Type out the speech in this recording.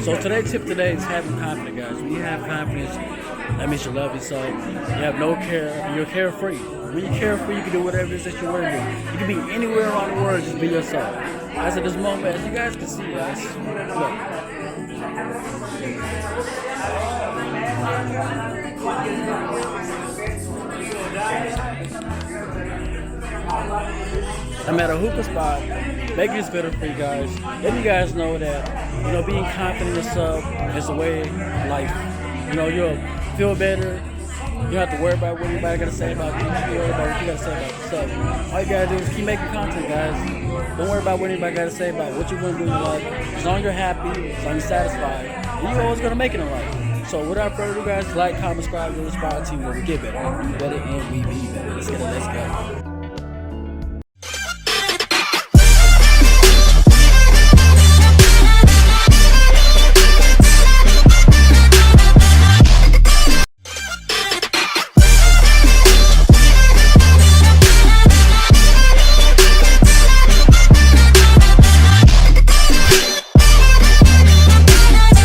So today's tip today is having confidence, guys. When you have confidence, that means you love yourself. You have no care. You're carefree. When you're carefree, you can do whatever it is that you want to do. You can be anywhere around the world, just be yourself. As of this moment, as you guys can see, guys, look. I'm at a hookah spot, making this better for you guys. Letting you guys know that, being confident in yourself is the way of life. You'll feel better. You don't have to worry about what anybody got to say about you. You worry about what you got to say about yourself. All you got to do is keep making content, guys. Don't worry about what anybody got to say about what you're going to do in your life. As long as you're happy, as long as you're satisfied, and you're always going to make it in life. So without further ado, guys, like, comment, subscribe, you'll inspire team where we get better, be better, and we be better. Let's get it, let's go.